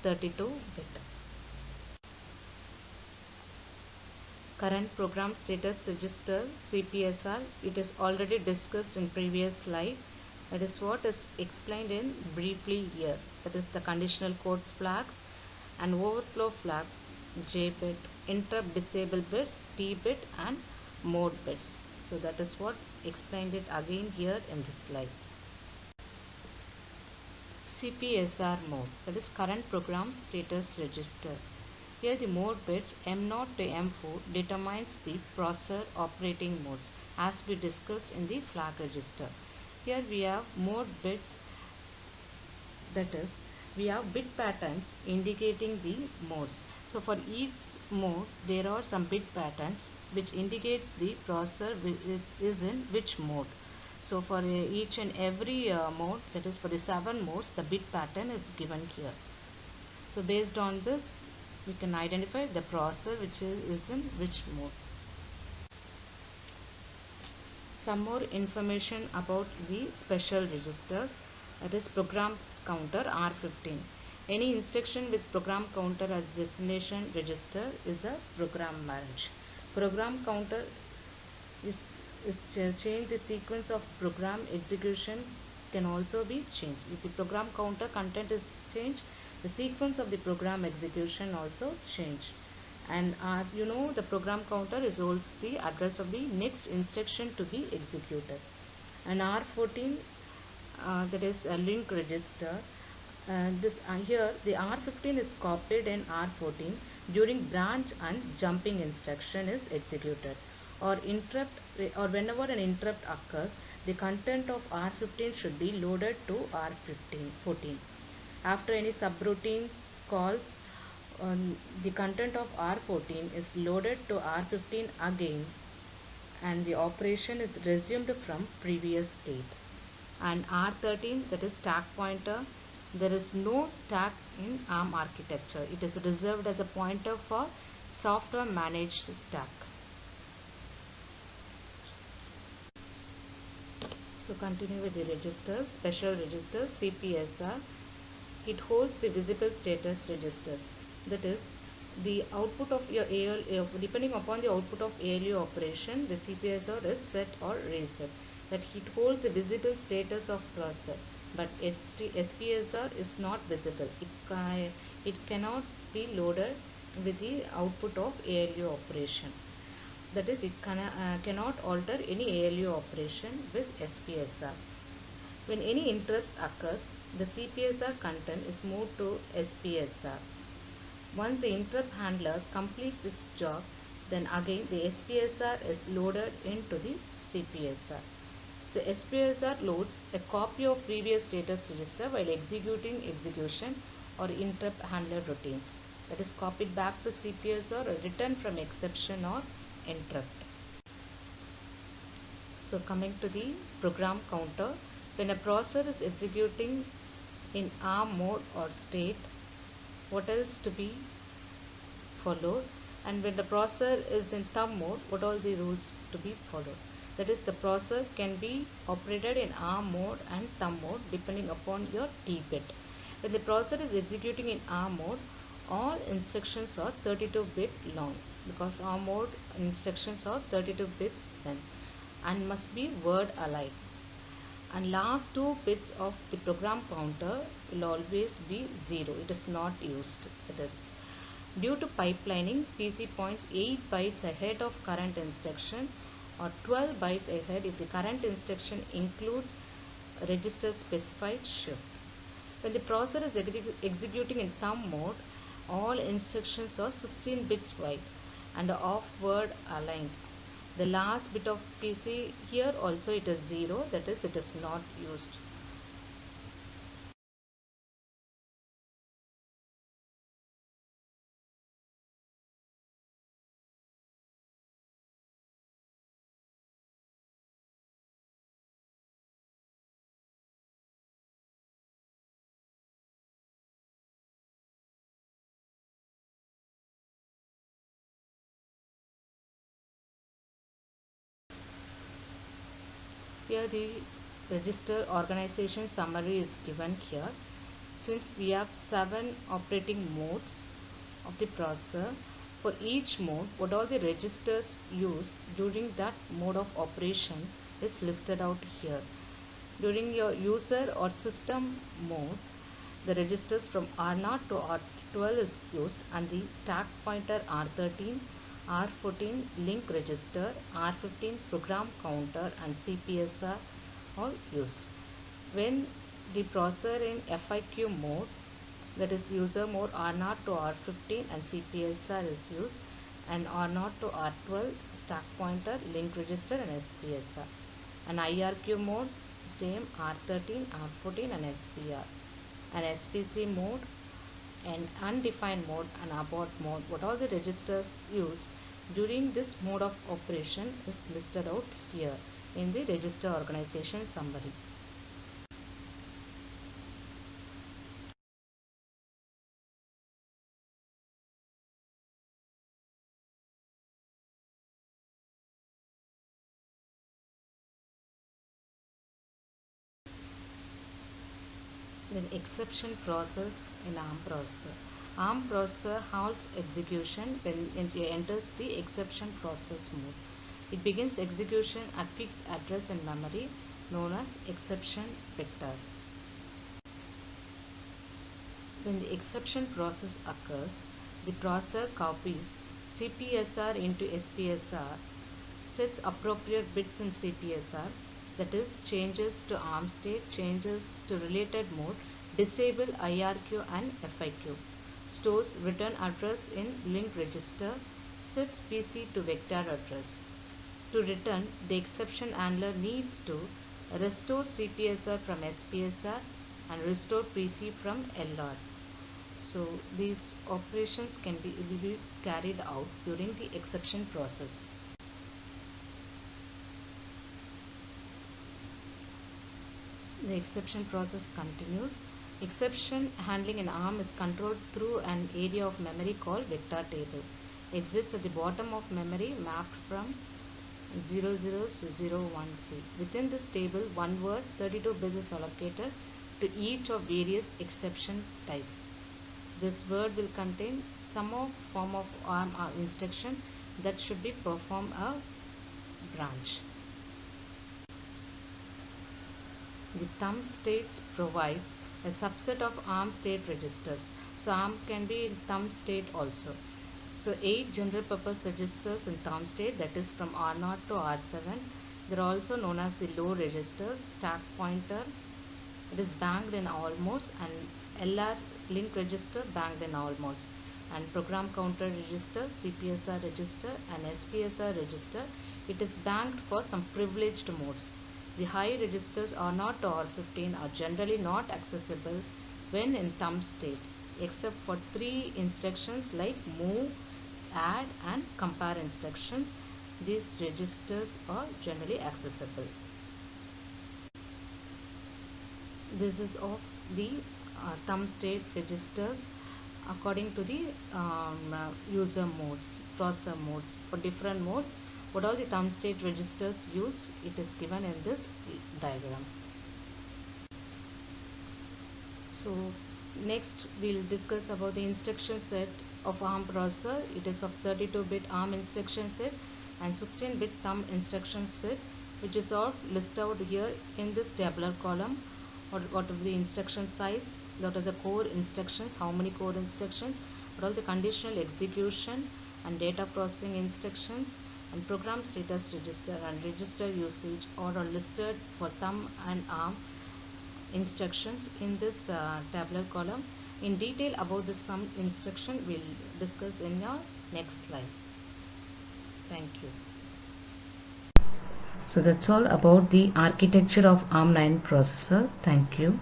32-bit. Current program status register CPSR, it is already discussed in previous slide. That is what is explained in briefly here. That is the conditional code flags and overflow flags, J bit, interrupt disable bits, T bit, and mode bits. So that is what explained it again here in this slide. CPSR mode, that is current program status register. Here the mode bits M0 to M4 determines the processor operating modes as we discussed in the flag register. Here we have mode bits, that is we have bit patterns indicating the modes. So for each mode there are some bit patterns which indicates the processor which is in which mode. So for each and every mode, that is for the 7 modes, the bit pattern is given here. So based on this we can identify the processor which is in which mode. Some more information about the special registers, that is program counter R15. Any instruction with program counter as destination register is a program branch. Program counter is change the sequence of program execution can also be changed. If the program counter content is changed, the sequence of the program execution also change. And you know the program counter is also the address of the next instruction to be executed. And R14 that is a link register. Here the R15 is copied in R14 during branch and jumping instruction is executed, or whenever an interrupt occurs, the content of R15 should be loaded to R14. After any subroutine calls, the content of R14 is loaded to R15 again, and the operation is resumed from previous state. And R13, that is stack pointer, there is no stack in ARM architecture. It is reserved as a pointer for software managed stack. So continue with the registers. Special register CPSR, it holds the visible status registers. That is the output of your ALU, depending upon the output of ALU operation, the CPSR is set or reset. That it holds the visible status of processor, but SPSR is not visible. It cannot be loaded with the output of ALU operation. That is, it cannot alter any ALU operation with SPSR. When any interrupts occur, the CPSR content is moved to SPSR. Once the interrupt handler completes its job, then again the SPSR is loaded into the CPSR. So SPSR loads a copy of previous status register while executing execution or interrupt handler routines. That is copied back to CPSR or written from exception or interrupt. So coming to the program counter, when a processor is executing in ARM mode or state, what else to be followed? And when the processor is in thumb mode, what are the rules to be followed? That is, the processor can be operated in ARM mode and thumb mode depending upon your T bit. When the processor is executing in ARM mode, all instructions are 32-bit long, because ARM mode instructions are 32-bit length and must be word aligned. And last 2 bits of the program counter will always be 0. It is not used. That is, due to pipelining, PC points 8 bytes ahead of current instruction or 12 bytes ahead if the current instruction includes register specified shift. When the processor is executing in thumb mode, all instructions are 16 bits wide and off word aligned. The last bit of PC here also it is 0, that is, it is not used. Here the register organization summary is given here. since we have 7 operating modes of the processor, for each mode, what all the registers used during that mode of operation is listed out here. During your user or system mode, the registers from R0 to R12 is used, and the stack pointer R13, R14 link register, R15 program counter and CPSR are used. When the processor in FIQ mode, that is user mode, R0 to R15 and CPSR is used, and R0 to R12 stack pointer, link register and SPSR. And IRQ mode, same R13, R14 and SPR. And SPC mode and undefined mode and abort mode, what all the registers used during this mode of operation is listed out here in the register organization summary. Then exception process in ARM processor. ARM processor halts execution when it enters the exception process mode. It begins execution at fixed address in memory known as exception vectors. When the exception process occurs, the processor copies CPSR into SPSR, sets appropriate bits in CPSR, that is changes to ARM state, changes to related mode, disable IRQ and FIQ, stores return address in link register, sets PC to vector address. To return, the exception handler needs to restore CPSR from SPSR and restore PC from LR. So these operations can be carried out during the exception process. The exception process continues. Exception handling in ARM is controlled through an area of memory called vector table. Exits at the bottom of memory mapped from 00 to 01C. Within this table, one word 32 bits is allocated to each of various exception types. This word will contain some form of ARM instruction that should be perform a branch. The thumb states provides a subset of ARM state registers. So ARM can be in thumb state also. So 8 general purpose registers in thumb state, that is from R0 to R7. They are also known as the low registers, stack pointer, it is banked in all modes, and LR link register banked in all modes, and program counter register, CPSR register and SPSR register, it is banked for some privileged modes. The high registers R0 to R15 are generally not accessible when in thumb state, except for 3 instructions like move, add and compare instructions. These registers are generally accessible. This is of the thumb state registers according to the user modes, processor modes. For different modes, what all the thumb state registers use, it is given in this diagram. So next we'll discuss about the instruction set of ARM processor. It is of 32-bit ARM instruction set and 16-bit thumb instruction set, which is all listed out here in this tabular column. What is the instruction size, what are the core instructions, how many core instructions, what are the conditional execution and data processing instructions, and program status register and register usage are all listed for thumb and ARM instructions in this tabular column. In detail about this thumb instruction we'll discuss in our next slide. Thank you. So that's all about the architecture of ARM9 processor. Thank you.